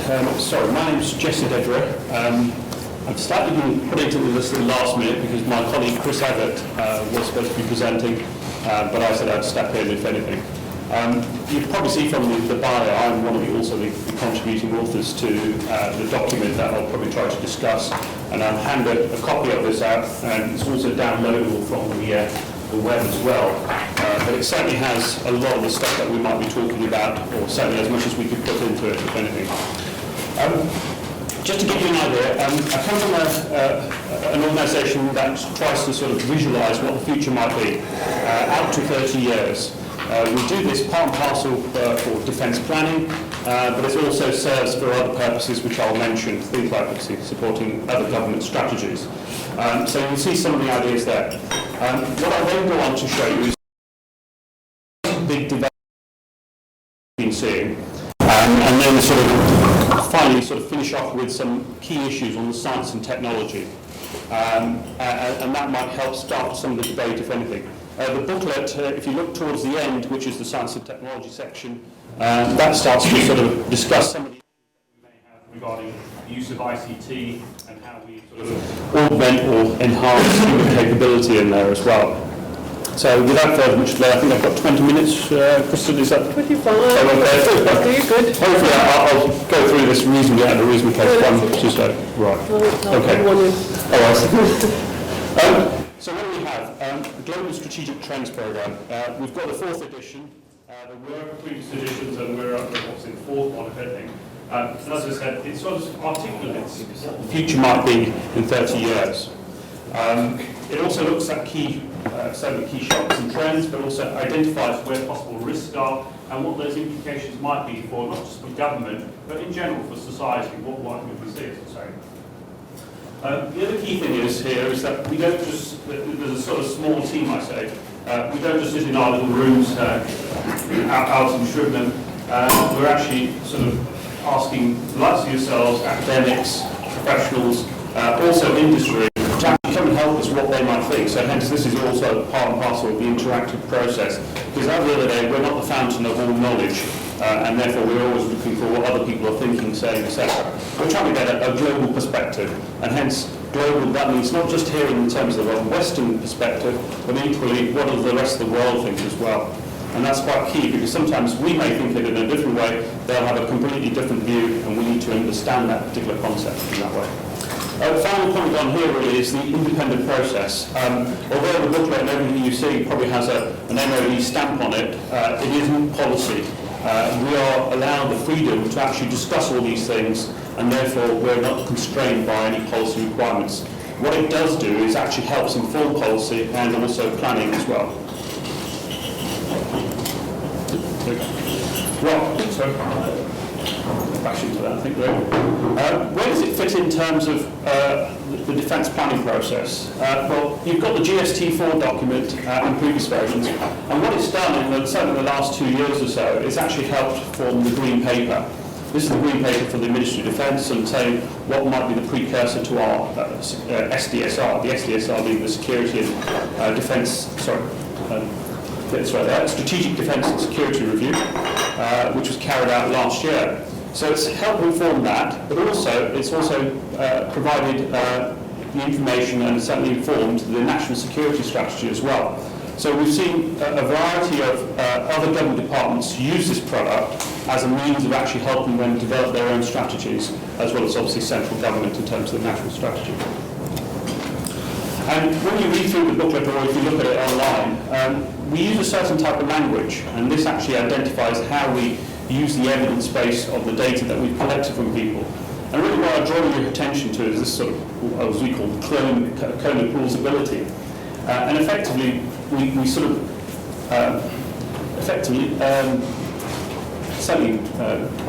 Sorry, my name's Jesse Dedra. I've slightly been put into this at the last minute because my colleague Chris Abbott was supposed to be presenting, but I said I'd step in if anything. You can probably see from the bio, I'm one of the contributing authors to the document that I'll probably try to discuss, and I'll hand a copy of this out, and it's also downloadable from the web as well. But it certainly has a lot of the stuff that we might be talking about, or certainly as much as we could put into it, if anything. Just to give you an idea, I come from an organisation that tries to sort of visualise what the future might be, out to 30 years. We do this part and parcel for defence planning, but it also serves for other purposes which I'll mention, things like obviously supporting other government strategies. So you can see some of the ideas there. What I then go on to show you is big development we've been seeing, and then finally finish off with some key issues on the science and technology. And that might help start some of the debate, if anything. The booklet, if you look towards the end, which is the science and technology section, that starts to sort of discuss some of the issues that we may have regarding the use of ICT and how we sort of augment or enhance human capability in there as well. So without further much delay, I think I've got 20 minutes, Kristen, is that? Pretty fine. Okay, good. Hopefully I'll go through this reasonably at a reasonable pace. 1, 2, so, right. Okay. All right. So what do we have? The Global Strategic Trends Programme. We've got the 4th edition. There were previous editions and we're up to what's in the 4th one, if anything. And as I said, it sort of articulates what the future might be in 30 years. It also looks at several key shocks and trends, but also identifies where possible risks are and what those implications might be for not just for government, but in general for society. What might we see as society? The other key thing is that we don't just, there's a sort of small team, I say, we don't just sit in our little rooms out in Shribnham. We're actually sort of asking the likes of yourselves, academics, professionals, also industry, to actually come and help us what they might think. So hence this is also part and parcel of the interactive process, because at the end of the day, we're not the fountain of all knowledge, and therefore we're always looking for what other people are thinking, saying, etc. We're trying to get a global perspective, and hence global, that means not just here in terms of a Western perspective, but equally what does the rest of the world think as well. And that's quite key, because sometimes we may think it in a different way, they'll have a completely different view, and we need to understand that particular concept in that way. The final point on here really is the independent process. Although the booklet and everything you see probably has an MOD stamp on it, it isn't policy. We are allowed the freedom to actually discuss all these things, and therefore we're not constrained by any policy requirements. What it does do is actually helps inform policy and also planning as well. Right, back into that, I think. Where does it fit in terms of the defence planning process? Well, you've got the GST4 document in previous versions, and what it's done certainly in the last 2 years or so is actually helped form the Green Paper. This is the Green Paper for the Ministry of Defence, and saying what might be the precursor to our SDSR, the SDSR being the Security and Defence, Strategic Defence and Security Review, which was carried out last year. So it's helped inform that, but also it's provided the information and certainly informed the national security strategy as well. So we've seen a variety of other government departments use this product as a means of actually helping them develop their own strategies, as well as obviously central government in terms of the national strategy. And when you read through the booklet, or if you look at it online, we use a certain type of language, and this actually identifies how we use the evidence base of the data that we've collected from people. And really what I draw your attention to is this sort of, as we call, cone of plausibility. And effectively, we sort of, certainly, I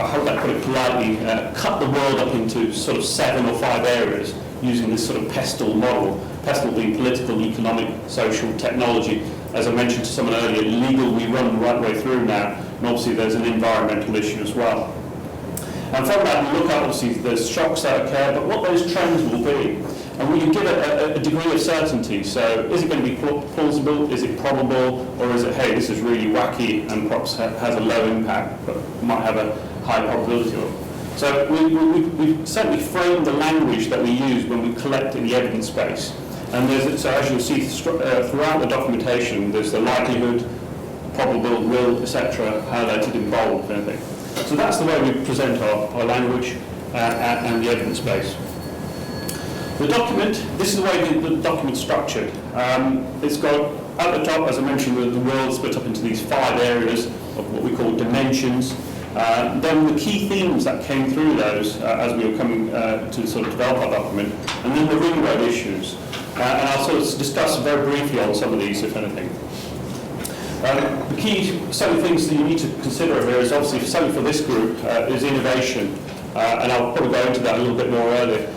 hope I put it politely, cut the world up into sort of 7 or 5 areas using this sort of PESTEL model, PESTEL being political, economic, social, technology. As I mentioned to someone earlier, legal we run the right way through now, and obviously there's an environmental issue as well. And from that we look at, obviously, there's shocks that occur, but what those trends will be. And we can give it a degree of certainty. So is it going to be plausible, is it probable, or is it, hey, this is really wacky and perhaps has a low impact, but might have a high probability of. So we've certainly framed the language that we use when we collect in the evidence base. And so as you'll see throughout the documentation, there's the likelihood, probable, will, etc., highlighted in bold, kind of thing. So that's the way we present our language and the evidence base. The document, this is the way the document's structured. It's got, at the top, as I mentioned, the world split up into these 5 areas of what we call dimensions. Then the key themes that came through those as we were coming to sort of develop our document, and then the ring road issues. And I'll sort of discuss very briefly on some of these, if anything. The key, some of the things that you need to consider here is obviously, certainly for this group, is innovation. And I'll probably go into that a little bit more later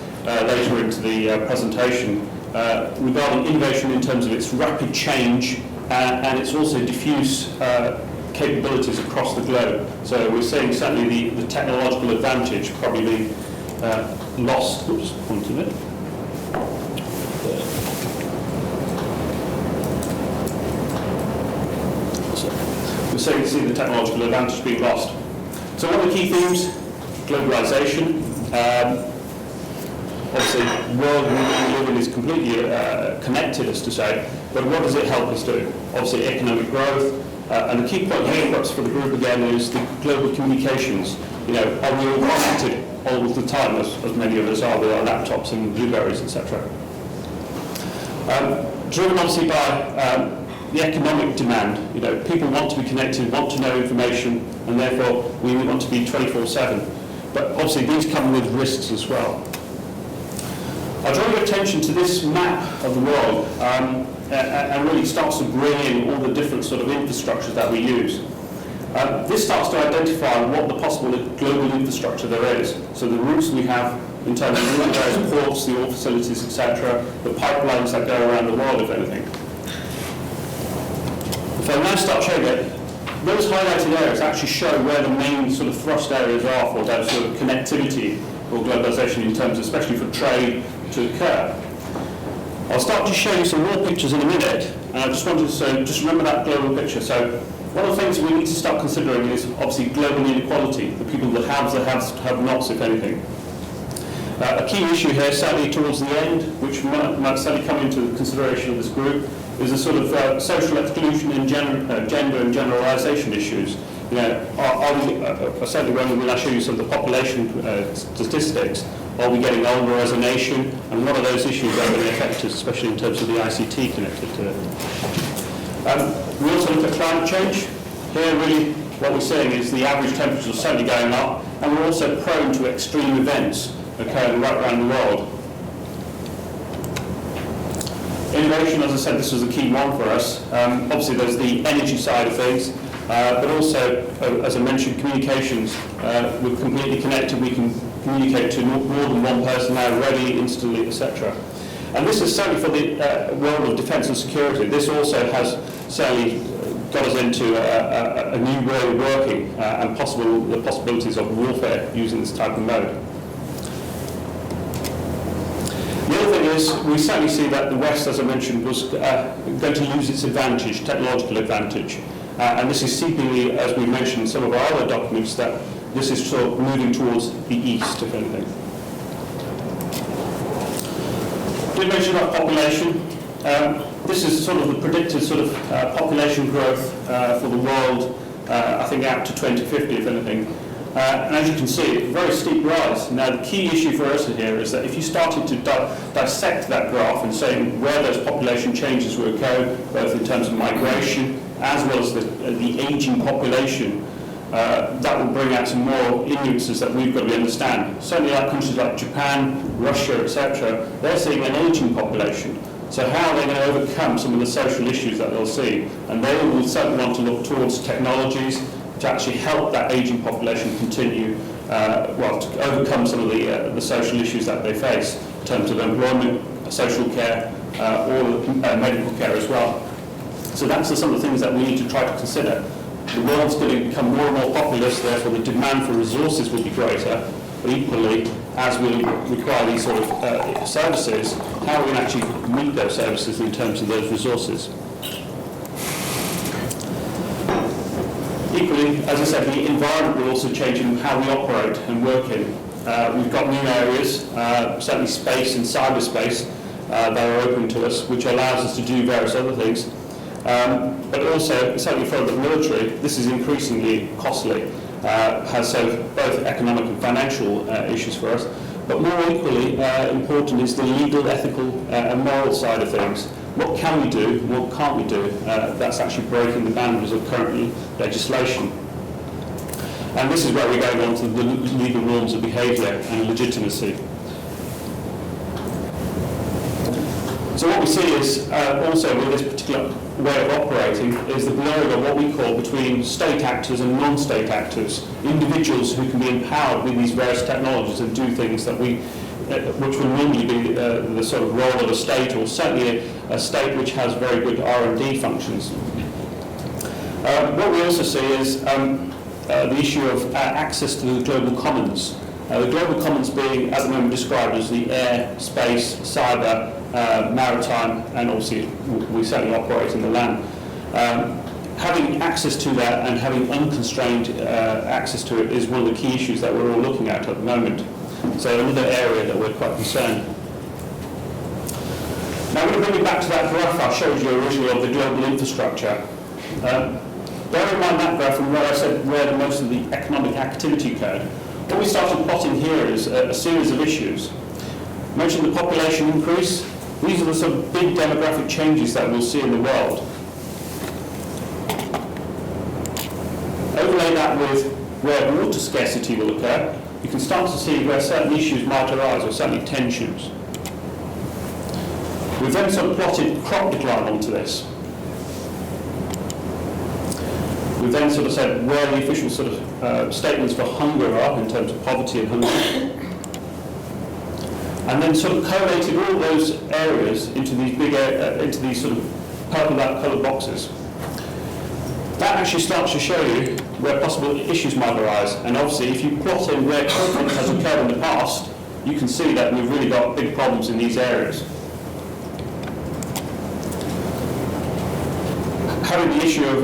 into the presentation, regarding innovation in terms of its rapid change and its also diffuse capabilities across the globe. So we're seeing certainly the technological advantage probably being lost. Oops, one minute. We're starting to see the technological advantage being lost. So one of the key themes, globalization. Obviously, the world we live in is completely connected, as to say, but what does it help us do? Obviously, economic growth, and the key point here perhaps for the group again is the global communications. You know, are we all connected all the time, as many of us are with our laptops and Blueberries, etc. Driven obviously by the economic demand. You know, people want to be connected, want to know information, and therefore we want to be 24/7. But obviously these come with risks as well. I draw your attention to this map of the world, and really starts to bring in all the different sort of infrastructures that we use. This starts to identify what the possible global infrastructure there is. So the routes we have in terms of the various ports, the oil facilities, etc., the pipelines that go around the world, if anything. If I now start showing it, those highlighted areas actually show where the main sort of thrust areas are for that sort of connectivity or globalization in terms, especially for trade to occur. I'll start to show you some more pictures in a minute, and I just wanted to say, just remember that global picture. So one of the things we need to start considering is obviously global inequality, the people that have nots, if anything. A key issue here, sadly towards the end, which might sadly come into consideration of this group, is the sort of social exclusion and gender and generalisation issues. You know, certainly when I show you some of the population statistics, are we getting older as a nation? And what are those issues that are going to affect us, especially in terms of the ICT connected to it? We also look at climate change. Here, really, what we're saying is the average temperatures are certainly going up, and we're also prone to extreme events occurring right around the world. Innovation, as I said, this was a key one for us. Obviously, there's the energy side of things, but also, as I mentioned, communications. We're completely connected. We can communicate to more than one person now, ready, instantly, etc. And this is certainly for the world of defence and security. This also has certainly got us into a new way of working and the possibilities of warfare using this type of mode. The other thing is, we certainly see that the West, as I mentioned, was going to lose its advantage, technological advantage. And this is seemingly, as we mentioned in some of our other documents, that this is sort of moving towards the East, if anything. We mentioned about population. This is sort of the predicted sort of population growth for the world, I think out to 2050, if anything. And as you can see, a very steep rise. Now, the key issue for us here is that if you started to dissect that graph and saying where those population changes will occur, both in terms of migration as well as the aging population, that will bring out some more nuances that we've got to understand. Certainly like countries like Japan, Russia, etc., they're seeing an aging population. So how are they going to overcome some of the social issues that they'll see? And they will certainly want to look towards technologies to actually help that aging population continue, to overcome some of the social issues that they face in terms of employment, social care, or medical care as well. So that's some of the things that we need to try to consider. The world's going to become more and more populous, therefore the demand for resources will be greater, but equally, as we require these sort of services, how are we going to actually meet those services in terms of those resources? Equally, obviously, as I said, the environment will also change in how we operate and work in. We've got new areas, certainly space and cyberspace, that are open to us, which allows us to do various other things. But also, certainly for the military, this is increasingly costly, has both economic and financial issues for us. But more equally important is the legal, ethical and moral side of things. What can we do, what can't we do? That's actually breaking the boundaries of current legislation. And this is where we're going on to the legal norms of behaviour and legitimacy. So what we see is, also with this particular way of operating, is the blurring of what we call between state actors and non-state actors, individuals who can be empowered with these various technologies and do things that which would normally be the sort of role of a state, or certainly a state which has very good R&D functions. What we also see is the issue of access to the global commons. The global commons being, at the moment, described as the air, space, cyber, maritime, and obviously we certainly operate in the land. Having access to that and having unconstrained access to it is one of the key issues that we're all looking at the moment. So another area that we're quite concerned. Now I'm going to bring you back to that graph I showed you originally of the global infrastructure. Bear in mind that graph and where I said where most of the economic activity occurred. What we started plotting here is a series of issues. I mentioned the population increase. These are the sort of big demographic changes that we'll see in the world. Overlay that with where water scarcity will occur, you can start to see where certain issues might arise, or certainly tensions. We've then sort of plotted crop decline onto this. We've then sort of said where the official sort of statements for hunger are in terms of poverty and hunger. And then sort of collated all those areas into these big, into these sort of purple-coloured boxes. That actually starts to show you where possible issues might arise. And obviously, if you plot in where conflict has occurred in the past, you can see that we've really got big problems in these areas. Having the issue of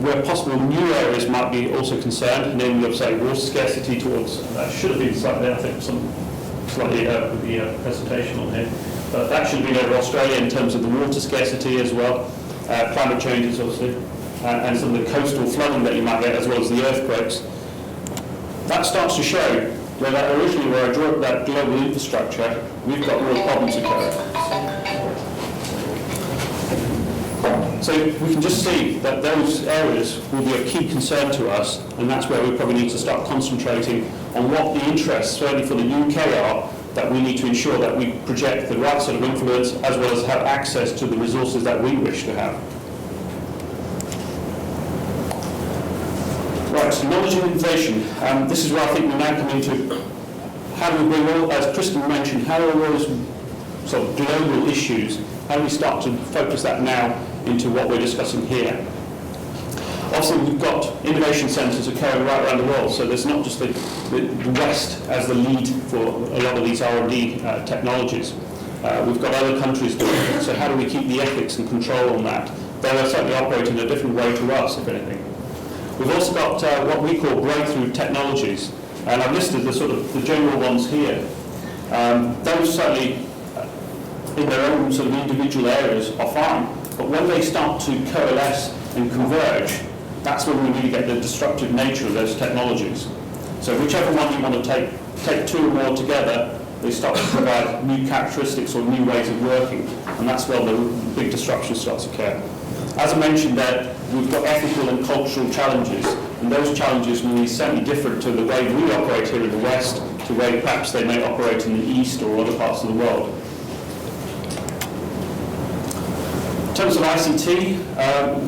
where possible new areas might be also concerned, namely of, say, water scarcity towards, that should have been slightly, I think, slightly with the presentation on here, but that should have been over Australia in terms of the water scarcity as well, climate changes obviously, and some of the coastal flooding that you might get, as well as the earthquakes. That starts to show where that originally, where I drew up that global infrastructure, we've got real problems occurring. So we can just see that those areas will be of key concern to us, and that's where we probably need to start concentrating on what the interests, certainly for the UK, are, that we need to ensure that we project the right sort of influence, as well as have access to the resources that we wish to have. Right, so knowledge and innovation. This is where I think we now come into how do we bring all, as Kristen mentioned, how are all those sort of global issues, how do we start to focus that now into what we're discussing here. Obviously, we've got innovation centres occurring right around the world, so there's not just the West as the lead for a lot of these R&D technologies. We've got other countries doing it, so how do we keep the ethics and control on that? They're certainly operating in a different way to us, if anything. We've also got what we call breakthrough technologies, and I've listed the sort of the general ones here. Those certainly, in their own sort of individual areas, are fine. But when they start to coalesce and converge, that's when we really get the disruptive nature of those technologies. So whichever one you want to take two or more together, they start to provide new characteristics or new ways of working, and that's where the big disruption starts to occur. As I mentioned there, we've got ethical and cultural challenges, and those challenges will be certainly different to the way we operate here in the West, to the way perhaps they may operate in the East or other parts of the world. In terms of ICT,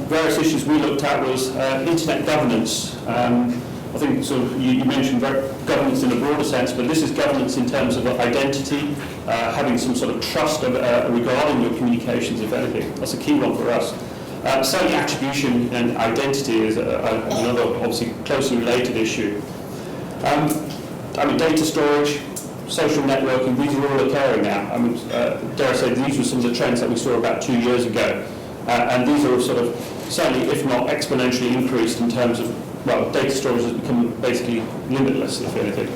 various issues we looked at was internet governance. I think sort of you mentioned governance in a broader sense, but this is governance in terms of identity, having some sort of trust regarding your communications, if anything. That's a key one for us. Certainly attribution and identity is another obviously closely related issue. I mean, data storage, social networking, these are all occurring now. I mean, dare I say, these were some of the trends that we saw about 2 years ago. And these are sort of certainly, if not exponentially increased in terms of, well, data storage has become basically limitless, if anything.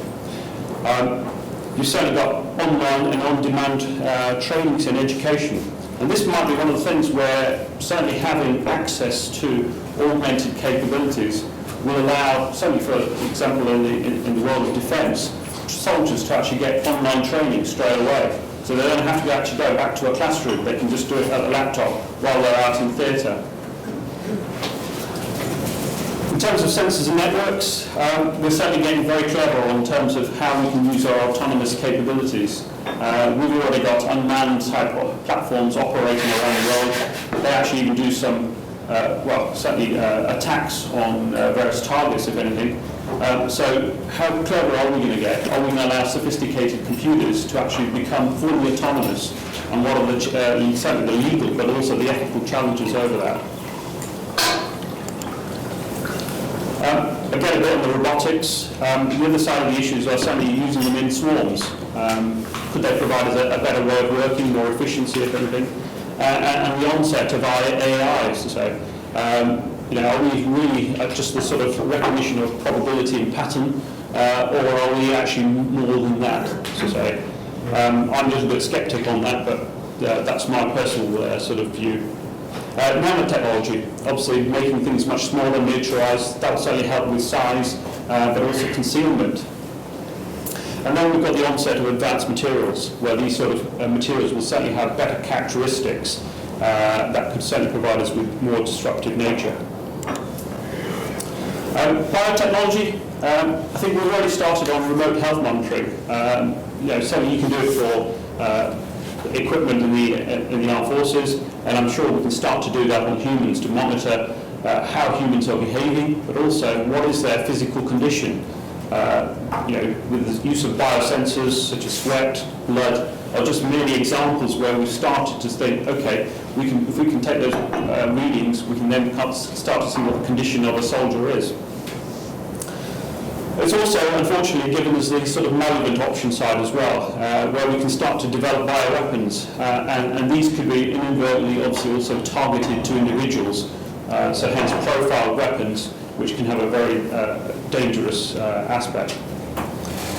You've certainly got online and on-demand trainings in education. And this might be one of the things where certainly having access to augmented capabilities will allow, certainly for example in the world of defence, soldiers to actually get online training straight away. So they don't have to actually go back to a classroom, they can just do it at a laptop while they're out in theatre. In terms of sensors and networks, we're certainly getting very clever in terms of how we can use our autonomous capabilities. We've already got unmanned type of platforms operating around the world. They actually even do some, well, certainly attacks on various targets, if anything. So how clever are we going to get? Are we going to allow sophisticated computers to actually become fully autonomous? And what are the, certainly the legal, but also the ethical challenges over that? Again, a bit on the robotics. The other side of the issues are certainly using them in swarms. Could they provide us a better way of working, more efficiency, if anything? And the onset of AI, so to say. Are we really just the sort of recognition of probability and pattern, or are we actually more than that, so to say? I'm a little bit sceptic on that, but that's my personal sort of view. Nanotechnology, obviously making things much smaller, miniaturized, that will certainly help with size, but also concealment. And then we've got the onset of advanced materials, where these sort of materials will certainly have better characteristics that could certainly provide us with more disruptive nature. Biotechnology, I think we've already started on remote health monitoring. Certainly you can do it for equipment in the armed forces, and I'm sure we can start to do that on humans to monitor how humans are behaving, but also what is their physical condition. With the use of biosensors such as sweat, blood, are just merely examples where we've started to think, okay, if we can take those readings, we can then start to see what the condition of a soldier is. It's also, unfortunately, given us the sort of malignant option side as well, where we can start to develop bioweapons, and these could be inadvertently, obviously, also targeted to individuals, so hence profiled weapons, which can have a very dangerous aspect.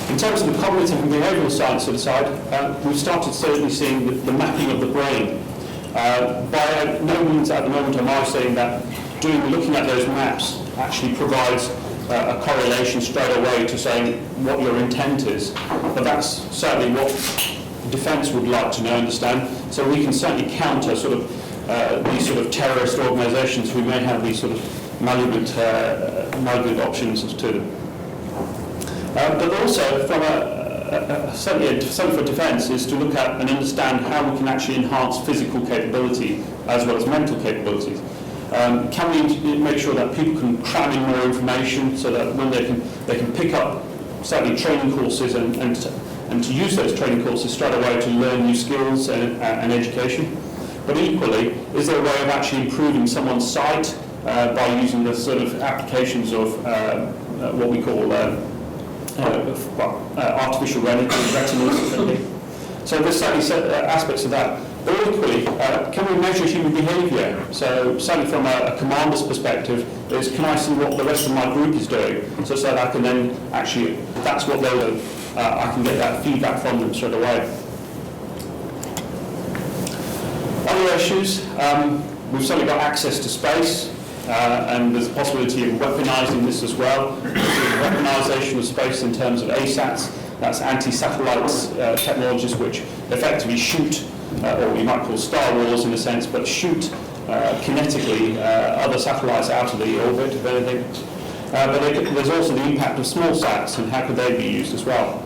In terms of the cognitive and behavioural science of the side, we've started certainly seeing the mapping of the brain. By no means at the moment am I saying that looking at those maps actually provides a correlation straight away to saying what your intent is, but that's certainly what defence would like to know, understand. So we can certainly counter sort of these sort of terrorist organisations who may have these sort of malignant options to them. But also, from certainly for defence, is to look at and understand how we can actually enhance physical capability as well as mental capabilities. Can we make sure that people can cram in more information so that when they can pick up certainly training courses and to use those training courses straight away to learn new skills and education? But equally, is there a way of actually improving someone's sight by using the sort of applications of what we call artificial retinas? So there's certainly aspects of that. But equally, can we measure human behaviour? So certainly from a commander's perspective, is can I see what the rest of my group is doing, so that I can then actually, if that's what they're doing, I can get that feedback from them straight away. Other issues, we've certainly got access to space, and there's a possibility of weaponising this as well. Weaponisation of space in terms of ASATs, that's anti-satellite technologies which effectively shoot, or you might call Star Wars in a sense, but shoot kinetically other satellites out of the orbit, if anything. But there's also the impact of small sats and how could they be used as well.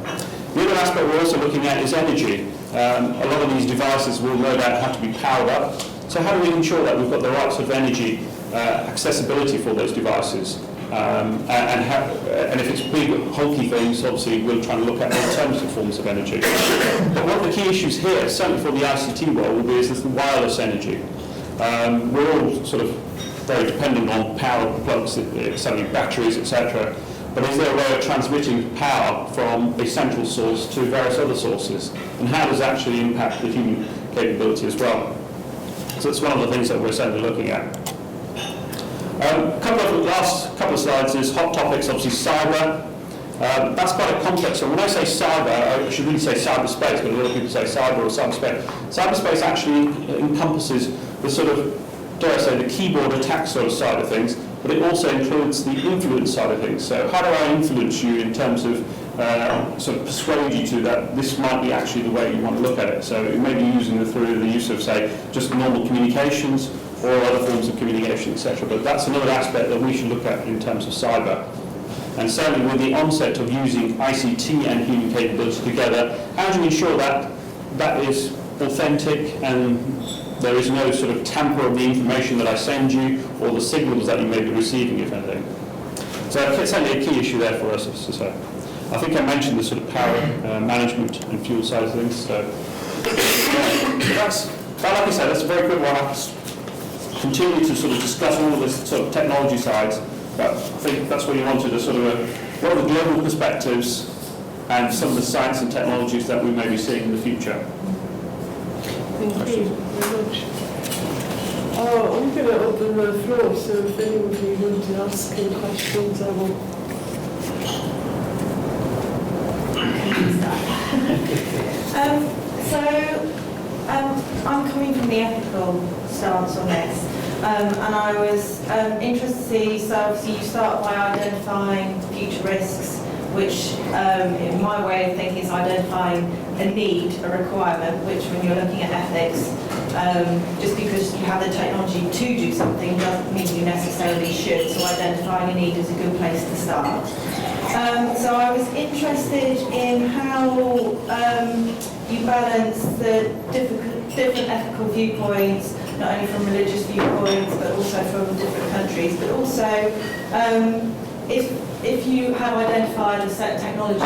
The other aspect we're also looking at is energy. A lot of these devices will no doubt have to be powered up. So how do we ensure that we've got the right sort of energy accessibility for those devices? And if it's big, hulky things, obviously we'll try and look at alternative forms of energy. But one of the key issues here, certainly for the ICT world, will be is the wireless energy. We're all sort of very dependent on power plugs, certainly batteries, etc. But is there a way of transmitting power from a central source to various other sources? And how does that actually impact the human capability as well? So it's one of the things that we're certainly looking at. Last couple of slides is hot topics, obviously cyber. That's quite a complex one. When I say cyber, I should really say cyberspace, but a lot of people say cyber or cyberspace. Cyberspace actually encompasses the sort of, dare I say, the keyboard attack sort of side of things, but it also includes the influence side of things. So how do I influence you in terms of sort of persuade you to that this might be actually the way you want to look at it? So it may be using through the use of, say, just normal communications or other forms of communication, etc. But that's another aspect that we should look at in terms of cyber. And certainly with the onset of using ICT and human capability together, how do we ensure that that is authentic and there is no sort of tamper of the information that I send you or the signals that you may be receiving, if anything? So it's certainly a key issue there for us. So I think I mentioned the sort of power management and fuel side of things. So that's, but like I said, that's a very good one. I'll continue to sort of discuss all of this sort of technology sides. But I think that's what you wanted, a sort of what are the global perspectives and some of the science and technologies that we may be seeing in the future. Thank you very much. I'm going to open the floor, so if anybody wants to ask any questions, I will. I'm coming from the ethical stance on this. And I was interested to see, so obviously you start by identifying future risks, which in my way of thinking is identifying a need, a requirement, which when you're looking at ethics, just because you have the technology to do something doesn't mean you necessarily should, so identifying a need is a good place to start. So I was interested in how you balance the different ethical viewpoints, not only from religious viewpoints, but also from different countries, but also if you have identified a certain technology,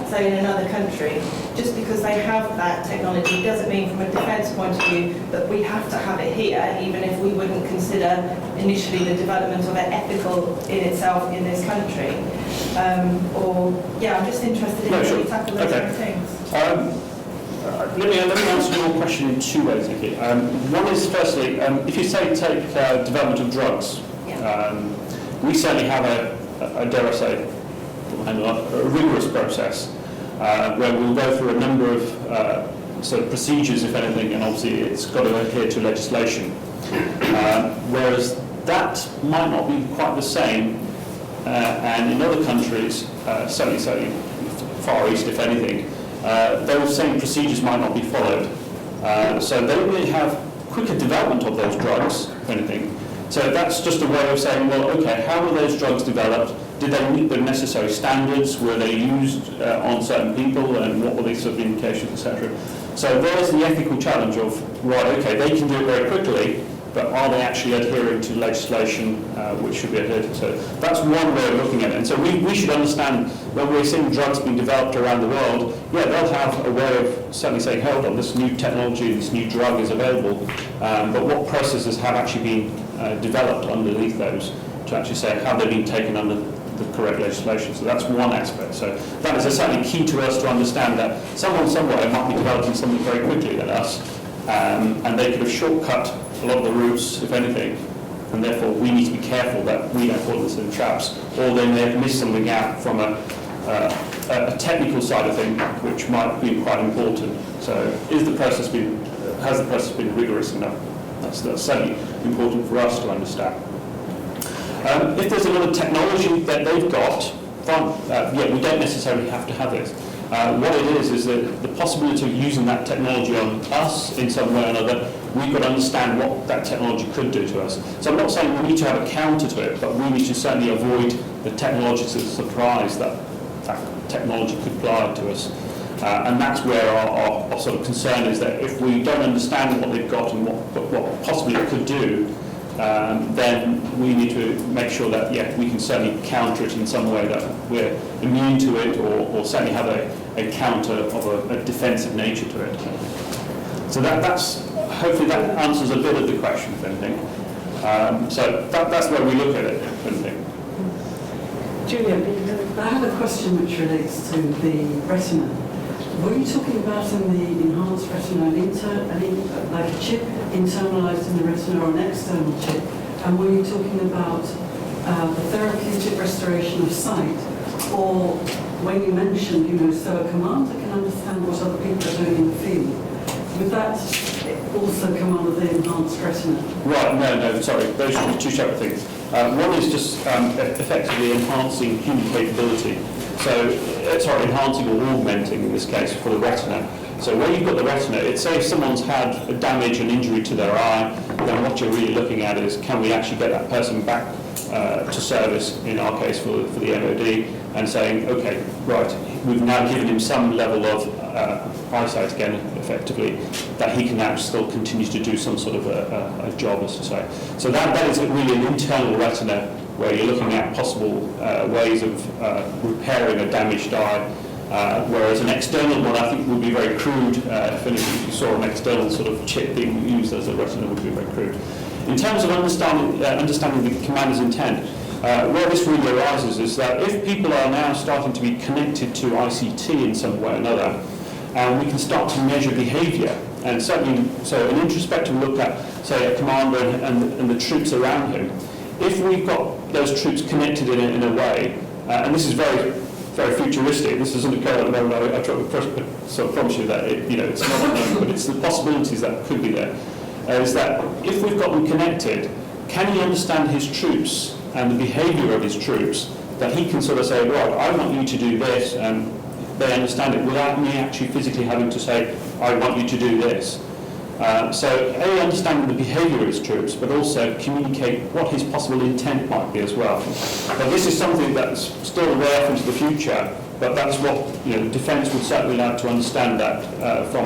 say in another country, just because they have that technology doesn't mean from a defence point of view that we have to have it here, even if we wouldn't consider initially the development of it ethical in itself in this country. I'm just interested in how you tackle those kind of things. Let me answer your question in two ways, Nikki. One is, firstly, if you take development of drugs, we certainly have dare I say, a rigorous process where we'll go through a number of sort of procedures, if anything, and obviously it's got to adhere to legislation. Whereas that might not be quite the same, and in other countries, certainly Far East, if anything, those same procedures might not be followed. So they really have quicker development of those drugs, if anything. So that's just a way of saying, well, okay, how were those drugs developed? Did they meet the necessary standards? Were they used on certain people? And what were the sort of indications, etc.? So there's the ethical challenge of, right, okay, they can do it very quickly, but are they actually adhering to legislation which should be adhered to? So that's one way of looking at it. And so we should understand when we're seeing drugs being developed around the world, yeah, they'll have a way of certainly saying, hold on, this new technology, this new drug is available, but what processes have actually been developed underneath those to actually say, have they been taken under the correct legislation? So that's one aspect. So that is certainly key to us to understand that someone somewhere might be developing something very quickly than us, and they could have shortcut a lot of the routes, if anything, and therefore we need to be careful that we don't fall into some traps, or they may have missed something out from a technical side of things, which might be quite important. So has the process been rigorous enough? That's certainly important for us to understand. If there's another technology that they've got, fine, we don't necessarily have to have it. What it is the possibility of using that technology on us in some way or another. We've got to understand what that technology could do to us. So I'm not saying we need to have a counter to it, but we need to certainly avoid the technological surprise that technology could provide to us. And that's where our sort of concern is that if we don't understand what they've got and what possibly it could do, then we need to make sure that, we can certainly counter it in some way, that we're immune to it, or certainly have a counter of a defensive nature to it. So that's hopefully that answers a bit of the question, if anything. So that's where we look at it, if anything. Julia, I have a question which relates to the retina. Were you talking about in the enhanced retina like a chip internalized in the retina or an external chip And were you talking about the therapeutic restoration of sight, or when you mentioned, so a commander can understand what other people are doing in the field, would that also come under the enhanced retina? Right, no, sorry, those are two separate things. One is just effectively enhancing human capability. So, enhancing or augmenting in this case for the retina. So where you've got the retina, say if someone's had a damage and injury to their eye, then what you're really looking at is can we actually get that person back to service, in our case for the MOD, and saying, okay, right, we've now given him some level of eyesight again, effectively, that he can now still continue to do some sort of a job, as to say. So that is really an internal retina where you're looking at possible ways of repairing a damaged eye, whereas an external one I think would be very crude. If you saw an external sort of chip being used as a retina, would be very crude. In terms of understanding the commander's intent, where this really arises is that if people are now starting to be connected to ICT in some way or another, we can start to measure behaviour, and certainly, so an introspective look at, say, a commander and the troops around him. If we've got those troops connected in a way, and this is very, very futuristic, this doesn't occur at the moment, I try to promise you that it's not at the moment, but it's the possibilities that could be there, is that if we've got them connected, can he understand his troops and the behaviour of his troops, that he can sort of say, right, I want you to do this, and they understand it without me actually physically having to say, I want you to do this. So, understanding the behaviour of his troops, but also communicate what his possible intent might be as well. But this is something that's still way off into the future, but that's what defence would certainly like to understand, that from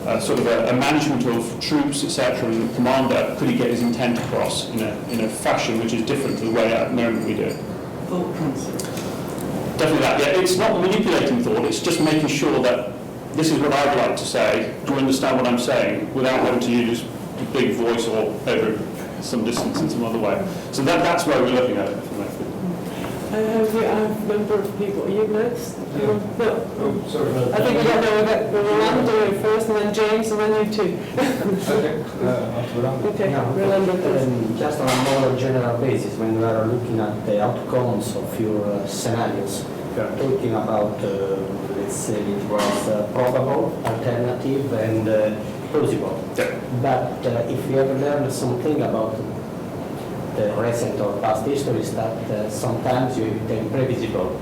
a sort of a management of troops, etc., and the commander, could he get his intent across in a fashion which is different to the way at the moment we do it. Thought principle. Definitely that, yeah. It's not manipulating thought, it's just making sure that this is what I'd like to say, do you understand what I'm saying, without having to use a big voice or over some distance in some other way. So that's where we're looking at it from that. I have a number of people. Are you next? No. No. Sorry. I think we got Rolando first, and then James, and then you two. Okay. Okay, Yeah. Rolando first. Just on a more general basis, when we are looking at the outcomes of your scenarios, we are talking about, let's say, it was probable, alternative, and plausible. Yeah. But if we have learned something about the recent or past histories, that sometimes you become previsible.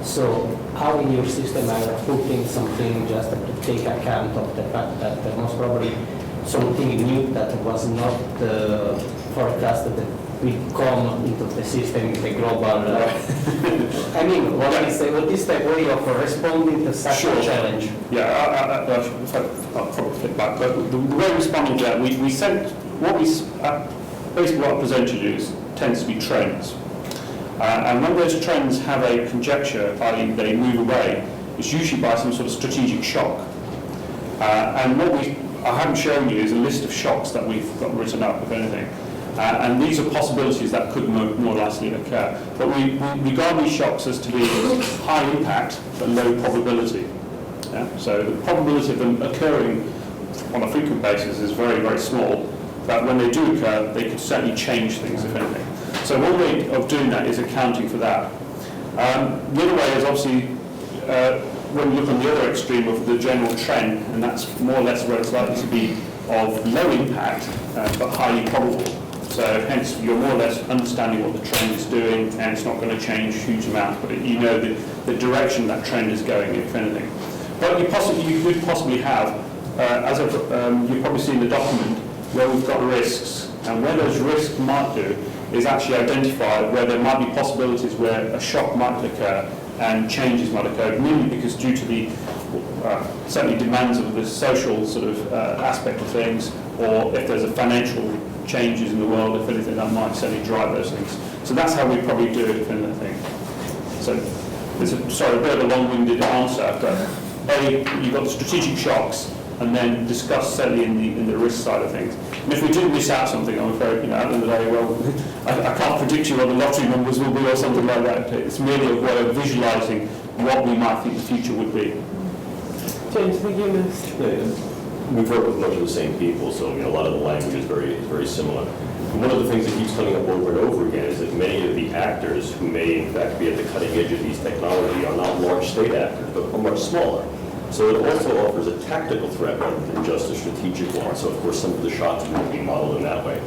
So how in your system are you putting something just to take account of the fact that most probably something new that was not forecasted will come into the system in the global... I mean, what is the way of responding to such a challenge? Yeah, I'll probably flip back. But the way we responded to that, we sent basically what I presented you tends to be trends. And when those trends have a conjecture, i.e. they move away, it's usually by some sort of strategic shock. And what I haven't shown you is a list of shocks that we've got written up, if anything. And these are possibilities that could more likely occur. But we regard these shocks as to be high impact but low probability. Yeah? So the probability of them occurring on a frequent basis is very, very small. But when they do occur, they could certainly change things, if anything. So one way of doing that is accounting for that. The other way is obviously when you look on the other extreme of the general trend, and that's more or less where it's likely to be of low impact but highly probable. So hence you're more or less understanding what the trend is doing, and it's not going to change huge amounts, but you know the direction that trend is going, if anything. But you could possibly have, as you've probably seen the document, where we've got risks, and where those risks might do is actually identify where there might be possibilities where a shock might occur and changes might occur, mainly because due to the certainly demands of the social sort of aspect of things, or if there's a financial changes in the world, if anything, that might certainly drive those things. So that's how we probably do it, if anything. So it's a bit of a long-winded answer, but you've got the strategic shocks, and then discuss certainly in the risk side of things. And if we do miss out something, I'm afraid, at the end of the day, well, I can't predict you what the lottery numbers will be or something like that. It's merely a way of visualising what we might think the future would be. James, the you next. we've worked with much of the same people, so a lot of the language is very similar. And one of the things that keeps coming up over and over again is that many of the actors who may in fact be at the cutting edge of these technology are not large state actors, but are much smaller. So it also offers a tactical threat rather than just a strategic one. So of course some of the shots will be modeled in that way.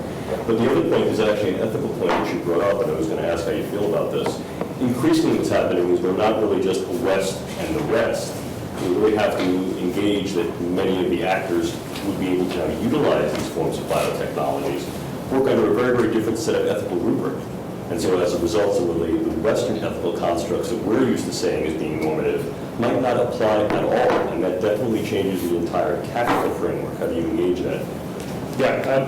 But the other point is actually an ethical point that you brought up, and I was going to ask how you feel about this. Increasingly what's happening is we're not really just the West and the rest. We really have to engage that many of the actors would be able to now utilize these forms of biotechnologies, work under a very different set of ethical rubric. And so as a result, some of the Western ethical constructs that we're used to saying as being normative might not apply at all, and that definitely changes the entire tactical framework. How do you engage that? Yeah,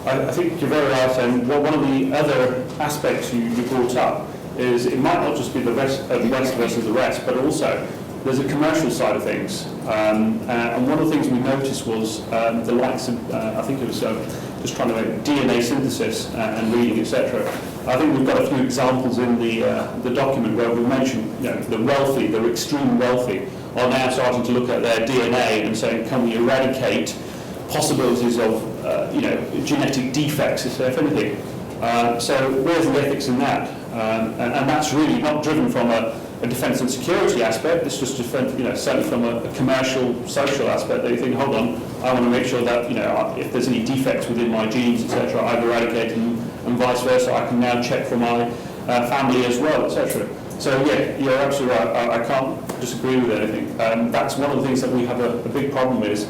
I think you're very right, and one of the other aspects you brought up is it might not just be the West versus the rest, but also there's a commercial side of things. And one of the things we noticed was the likes of, I think it was just trying to make DNA synthesis and reading, etc. I think we've got a few examples in the document where we mentioned, the wealthy, the extreme wealthy, are now starting to look at their DNA and saying, can we eradicate possibilities of, genetic defects, if anything. So where's the ethics in that? And that's really not driven from a defence and security aspect. It's just different, certainly from a commercial, social aspect that you think, hold on, I want to make sure that, if there's any defects within my genes, etc., I've eradicated them, and vice versa. I can now check for my family as well, etc. So yeah, you're absolutely right. I can't disagree with anything. That's one of the things that we have a big problem with. Is,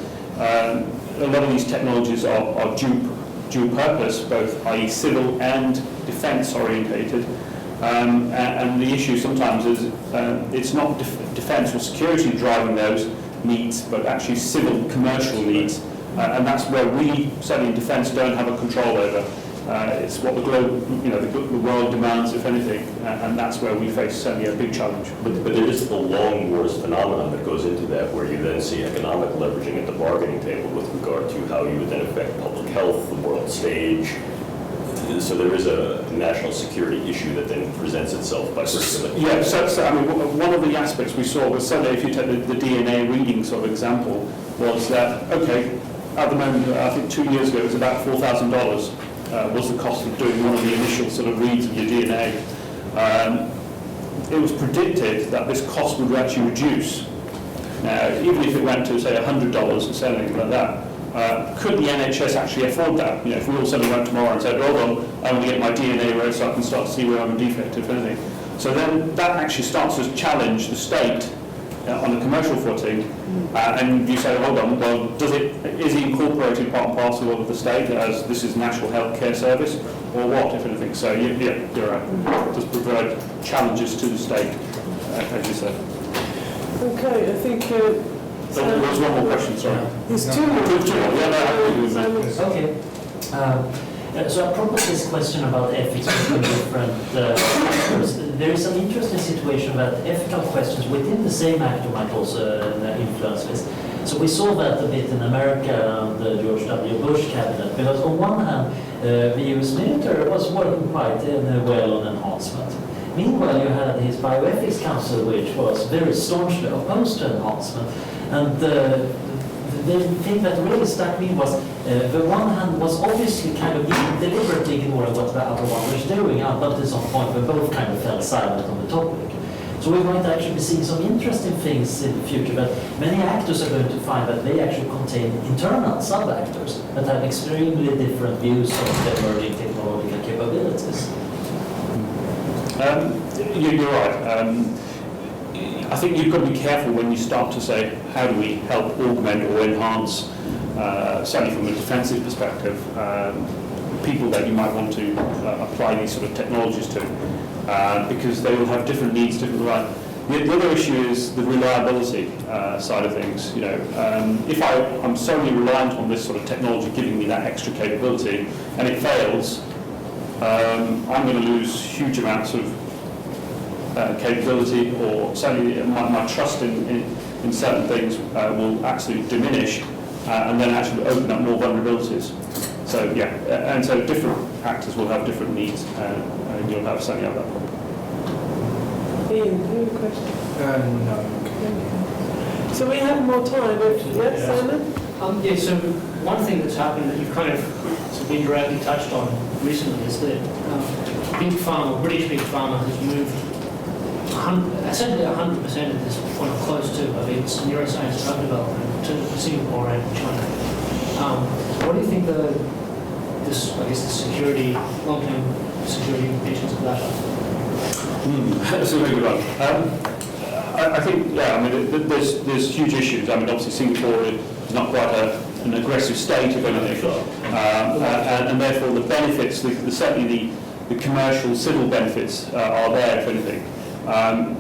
a lot of these technologies are dual purpose, both i.e. civil and defence orientated. And the issue sometimes is it's not defence or security driving those needs, but actually civil commercial needs. And that's where we, certainly in defence, don't have a control over. It's what the the world demands, if anything, and that's where we face certainly a big challenge. But there is the long wars phenomenon that goes into that, where you then see economic leveraging at the bargaining table with regard to how you would then affect public health, the world stage. So there is a national security issue that then presents itself by virtue of it. Yeah, so I mean, one of the aspects we saw was, certainly if you take the DNA reading sort of example, was that, okay, at the moment, I think 2 years ago, it was about $4,000 was the cost of doing one of the initial sort of reads of your DNA. It was predicted that this cost would actually reduce. Now, even if it went to, say, $100 or something like that, could the NHS actually afford that? If we all suddenly went tomorrow and said, hold on, I want to get my DNA read so I can start to see where I'm a defect, if anything. So then that actually starts to challenge the state on a commercial footing, and you say, hold on, well, is it incorporated part and parcel of the state as this is National Health Care Service, or what, if anything? So yeah, you're right. It does provide challenges to the state, as you said. Okay, I think... There was one more question, sorry. There's two more. Okay. So I proposed this question about ethics between different actors. There is an interesting situation that ethical questions within the same actor might also influence this. So we saw that a bit in America and the George W. Bush cabinet, because on one hand, the US military was working quite well on enhancement. Meanwhile, you had his Bioethics Council, which was very staunchly opposed to enhancement. And the thing that really struck me was, the one hand was obviously kind of deliberately ignoring what the other one was doing, up until some point where both kind of fell silent on the topic. So we might actually be seeing some interesting things in the future, that many actors are going to find that they actually contain internal sub-actors that have extremely different views of the emerging technological capabilities. You're right. I think you've got to be careful when you start to say, how do we help augment or enhance, certainly from a defensive perspective, people that you might want to apply these sort of technologies to, because they will have different needs, different reliability. The other issue is the reliability side of things. If I'm solely reliant on this sort of technology giving me that extra capability, and it fails, I'm going to lose huge amounts of capability, or certainly my trust in certain things will actually diminish, and then actually open up more vulnerabilities. So yeah, and so different actors will have different needs, and you'll have certainly have that problem. Ian, you have a question? No. Okay. So we have more time, yes, Simon? Yeah, so one thing that's happened that you've kind of sort of indirectly touched on recently is that Big Pharma, British Big Pharma, has moved essentially 100% at this point, or close to, of its neuroscience drug development to Singapore and China. What do you think the security, long-term security implications of that are? That's a very good one. I think, yeah, I mean, there's huge issues. I mean, obviously Singapore is not quite an aggressive state of anything, and therefore the benefits, certainly the commercial civil benefits are there, if anything.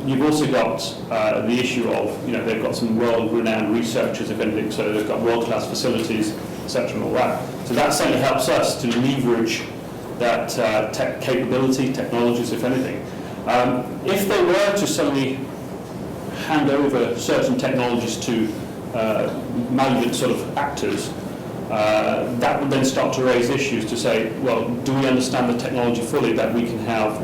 You've also got the issue of, they've got some world-renowned researchers, if anything, so they've got world-class facilities, etc. and all that. So that certainly helps us to leverage that capability, technologies, if anything. If they were to suddenly hand over certain technologies to malignant sort of actors, that would then start to raise issues to say, well, do we understand the technology fully, that we can have,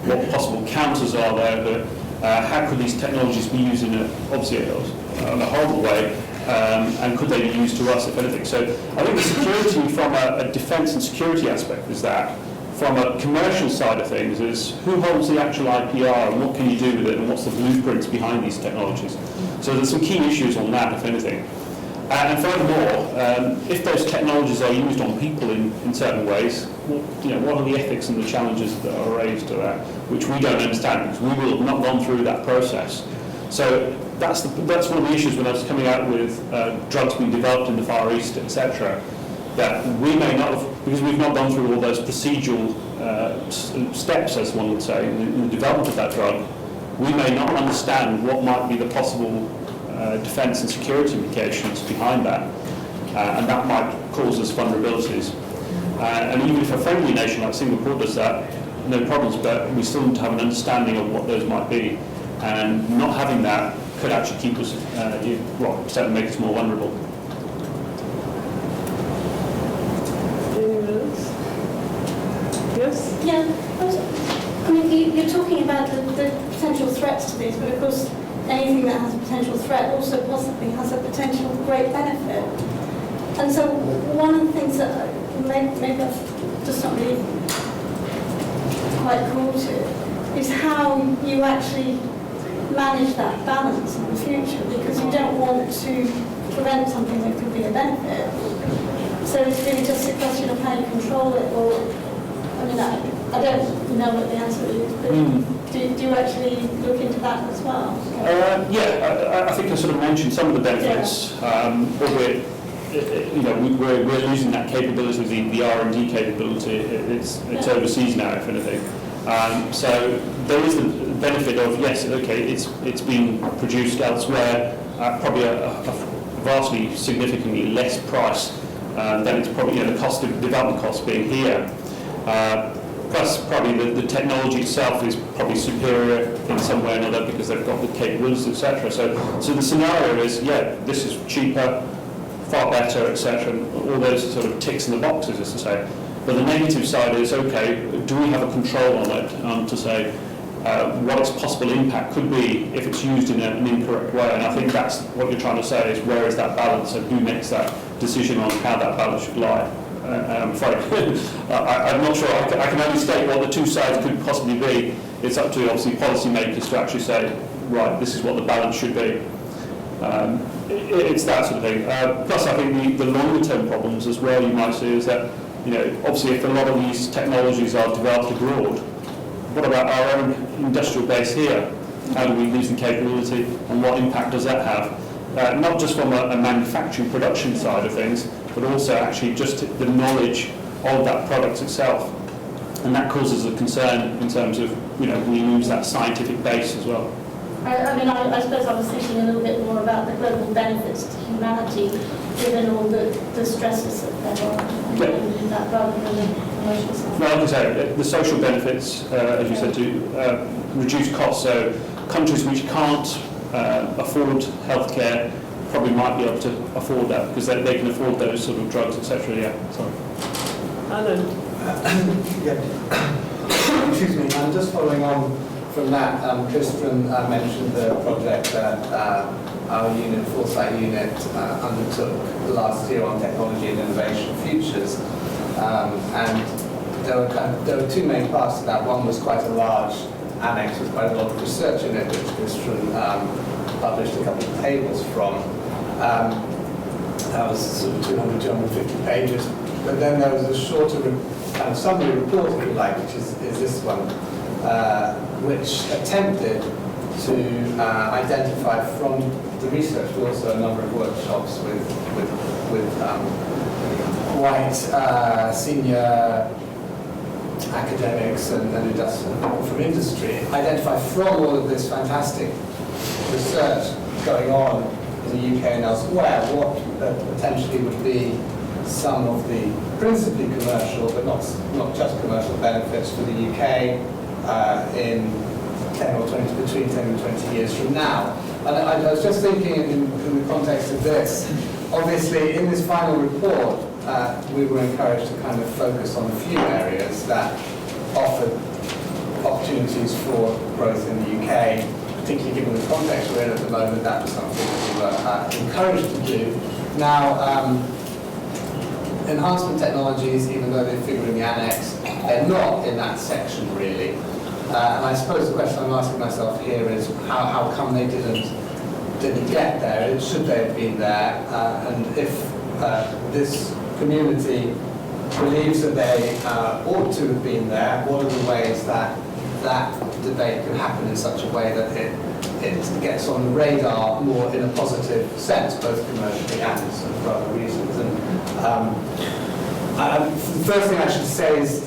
what possible counters are there, how could these technologies be used in a horrible way, and could they be used to us, if anything. So I think the security from a defence and security aspect is that. From a commercial side of things is who holds the actual IPR and what can you do with it and what's the blueprints behind these technologies. So there's some key issues on that, if anything. And furthermore, if those technologies are used on people in certain ways, what are the ethics and the challenges that are raised to that, which we don't understand because we will have not gone through that process. So that's one of the issues when I was coming out with drugs being developed in the Far East, etc., that we may not have, because we've not gone through all those procedural steps, as one would say, in the development of that drug, we may not understand what might be the possible defence and security implications behind that, and that might cause us vulnerabilities. And even if a friendly nation like Singapore does that, no problems, but we still need to have an understanding of what those might be, and not having that could actually keep us, certainly make us more vulnerable. Yes? Yeah, you're talking about the potential threats to these, but of course anything that has a potential threat also possibly has a potential great benefit. And so one of the things that maybe I've just not really quite called to is how you actually manage that balance in the future, because you don't want to prevent something that could be a benefit. So it's really just a question of how you control it, or I don't know what the answer is, but do you actually look into that as well? I think I sort of mentioned some of the benefits, albeit we're losing that capability, the R&D capability. It's overseas now, if anything. So there is the benefit of, yes, okay, it's being produced elsewhere, probably a vastly significantly less price than it's probably the cost of development costs being here. Plus, probably the technology itself is probably superior in some way or another because they've got the capabilities, etc. So the scenario is, this is cheaper, far better, etc. And all those sort of ticks in the boxes, as to say. But the negative side is, okay, do we have a control on it to say what its possible impact could be if it's used in an incorrect way? And I think that's what you're trying to say is where is that balance and who makes that decision on how that balance should lie? I'm afraid. I'm not sure. I can only state what the two sides could possibly be. It's up to, obviously, policymakers to actually say, right, this is what the balance should be. It's that sort of thing. Plus, I think the longer-term problems as well, you might see, is that, obviously, if a lot of these technologies are developed abroad, what about our own industrial base here? How do we lose the capability, and what impact does that have? Not just from a manufacturing production side of things, but also actually just the knowledge of that product itself. And that causes a concern in terms of, we lose that scientific base as well. I suppose I was thinking a little bit more about the global benefits to humanity, given all the stresses that there are in that rather than the commercial side. Well, like I say, the social benefits, as you said, to reduce costs. So countries which can't afford healthcare probably might be able to afford that because they can afford those sort of drugs, etc. Yeah. Sorry. Alan. Excuse me. I'm just following on from that. Christian mentioned the project that our unit, Foresight unit, undertook last year on technology and innovation futures. And there were two main parts to that. One was quite a large annex with quite a lot of research in it, which Vistron published a couple of tables from. That was sort of 200, 250 pages. But then there was a shorter kind of summary report, if you like, which is this one, which attempted to identify from the research, but also a number of workshops with quite senior academics and people from industry, identify from all of this fantastic research going on in the UK and elsewhere what potentially would be some of the principally commercial, but not just commercial benefits for the UK in 10 or 20, between 10 and 20 years from now. And I was just thinking in the context of this, obviously in this final report, we were encouraged to kind of focus on a few areas that offered opportunities for growth in the UK, particularly given the context we're in at the moment. That was something that we were encouraged to do. Now, enhancement technologies, even though they figure in the annex, they're not in that section really. And I suppose the question I'm asking myself here is how come they didn't get there? Should they have been there? And if this community believes that they ought to have been there, what are the ways that that debate can happen in such a way that it gets on the radar more in a positive sense, both commercially and for other reasons? And the first thing I should say is,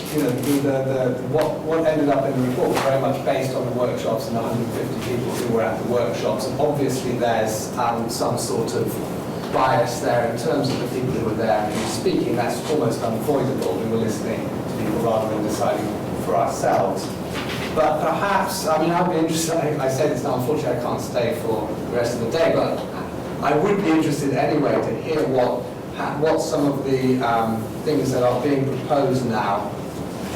what ended up in the report was very much based on the workshops and the 150 people who were at the workshops. And obviously there's some sort of bias there in terms of the people who were there and who were speaking. That's almost unavoidable. We were listening to people rather than deciding for ourselves. But perhaps, I'd be interested, I say this now, unfortunately I can't stay for the rest of the day, but I would be interested anyway to hear what some of the things that are being proposed now,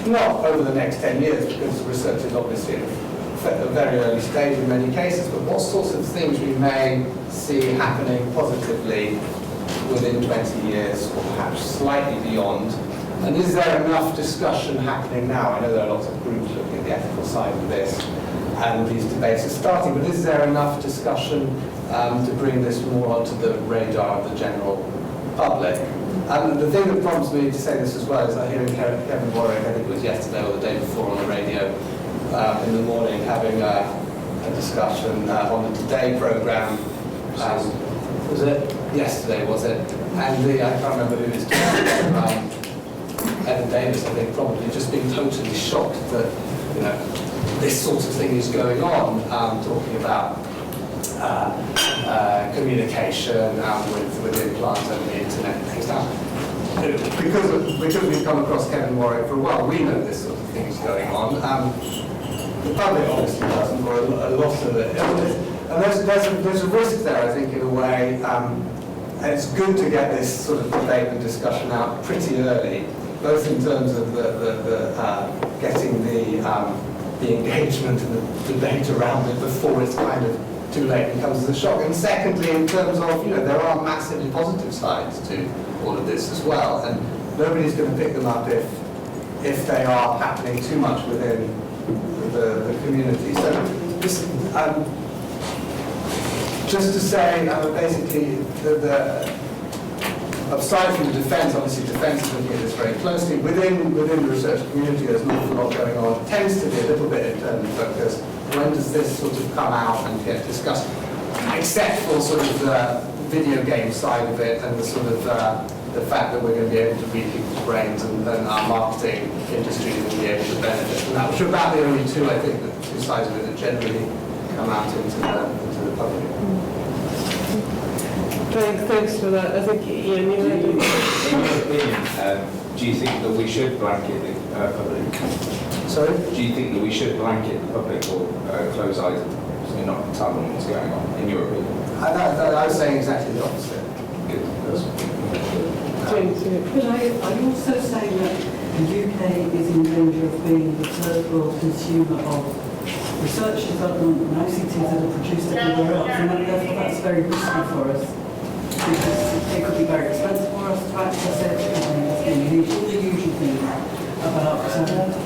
not over the next 10 years, because research is obviously at a very early stage in many cases, but what sorts of things we may see happening positively within 20 years, or perhaps slightly beyond. And is there enough discussion happening now? I know there are lots of groups looking at the ethical side of this, and these debates are starting, but is there enough discussion to bring this more onto the radar of the general public? And the thing that prompts me to say this as well is I hear Kevin Warwick, I think it was yesterday or the day before on the radio in the morning, having a discussion on the Today programme. Was it? Yesterday, was it? And I can't remember who was talking Evan Davis, I think, probably just being totally shocked that, this sort of thing is going on, talking about communication with implants over the internet and things. Now, because we've come across Kevin Warwick for a while, we know this sort of thing is going on. The public obviously doesn't, or a lot of it. And there's a risk there, I think, in a way. And it's good to get this sort of debate and discussion out pretty early, both in terms of getting the engagement and the debate around it before it's kind of too late and comes as a shock. And secondly, in terms of, there are massively positive sides to all of this as well, and nobody's going to pick them up if they are happening too much within the community. So just to say, basically, aside from the defence, obviously defence is looking at this very closely. Within the research community, there's an awful lot going on. It tends to be a little bit internally focused. When does this sort of come out and get discussed? Except for sort of the video game side of it and the sort of the fact that we're going to be able to read people's brains and our marketing industry will be able to benefit from that, which are about the only two, I think, the two sides of it that generally come out into the public. Thanks for that. I think, Ian, you had in your opinion, do you think that we should blanket the public? Sorry? Do you think that we should blanket the public or close eyes and not tell them what's going on, in your opinion? I was saying exactly the opposite. Good. James, yeah. But are you also saying that the UK is in danger of being the third world consumer of research development and ICTs that are produced everywhere else, and therefore that's very risky for us, because it could be very expensive for us to access it, and all the usual things about...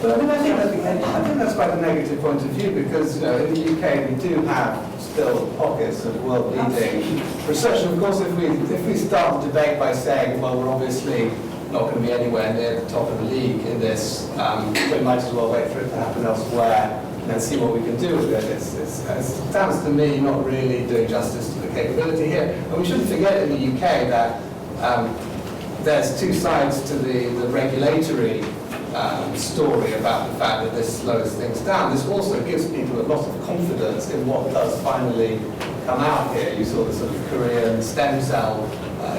But I mean, I think that's quite a negative point of view, because, you know, in the UK we do have still pockets of world-leading research. And of course, if we start the debate by saying, well, we're obviously not going to be anywhere near the top of the league in this, we might as well wait for it to happen elsewhere and see what we can do with it. It sounds to me not really doing justice to the capability here. And we shouldn't forget in the UK that there's two sides to the regulatory story about the fact that this slows things down. This also gives people a lot of confidence in what does finally come out here. You saw the sort of Korean stem cell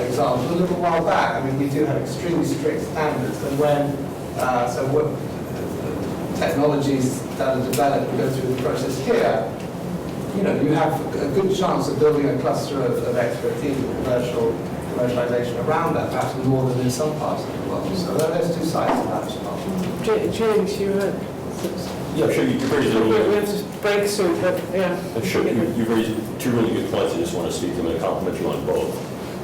example a little while back. I mean, we do have extremely strict standards, and when technologies that are developed and go through the process here, you know, you have a good chance of building a cluster of expertise and commercialization around that, perhaps more than in some parts of the world. So there's two sides to that as well. James, you had... Yeah, sure, you raised We have to break soon, but yeah. Sure, you raised two really good points. I just want to speak to them and compliment you on both.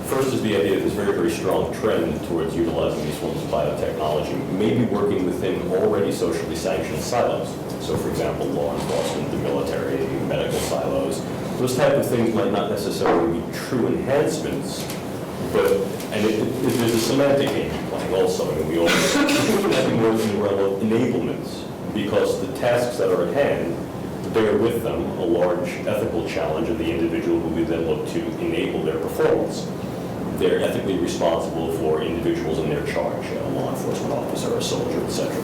First is the idea that there's very, very strong trend towards utilizing these forms of biotechnology, maybe working within already socially sanctioned silos. So, for example, law enforcement, the military, medical silos. Those type of things might not necessarily be true enhancements, but, and there's a semantic game playing also. I mean, we all have more in the realm of enablements, because the tasks that are at hand bear with them a large ethical challenge of the individual who we then look to enable their performance. They're ethically responsible for individuals in their charge, a law enforcement officer, a soldier, etc.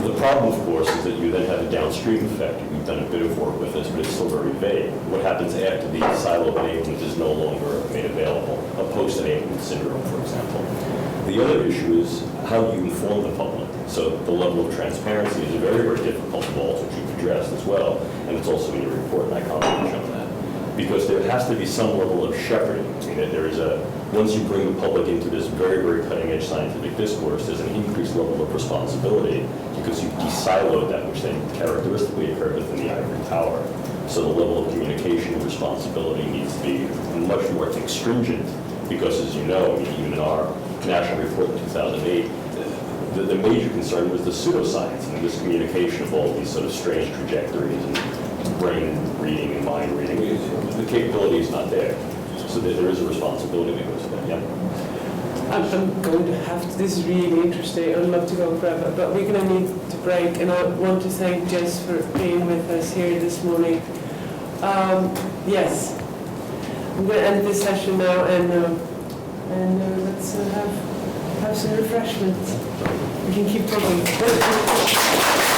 The problem, of course, is that you then have a downstream effect. We've done a bit of work with this, but it's still very vague. What happens after the silo of enablement is no longer made available? A post-enablement syndrome, for example. The other issue is how do you inform the public? So the level of transparency is a very, very difficult vault, which you've addressed as well, and it's also in your report, and I compliment you on that. Because there has to be some level of shepherding. I mean, there is once you bring the public into this very, very cutting-edge scientific discourse, there's an increased level of responsibility because you've de-siloed that which then characteristically occurred within the ivory tower. So the level of communication and responsibility needs to be much more, I think, stringent, because as you know, I mean, even in our national report in 2008, the major concern was the pseudoscience and this communication of all these sort of strange trajectories and brain reading and mind reading. The capability is not there. So there is a responsibility that goes with that, yeah. I'm going to have to, this is really interesting, I'd love to go forever, but we're going to need to break, and I want to thank Jess for being with us here this morning. Yes, I'm going to end this session now, and let's have some refreshments. We can keep talking. Sure.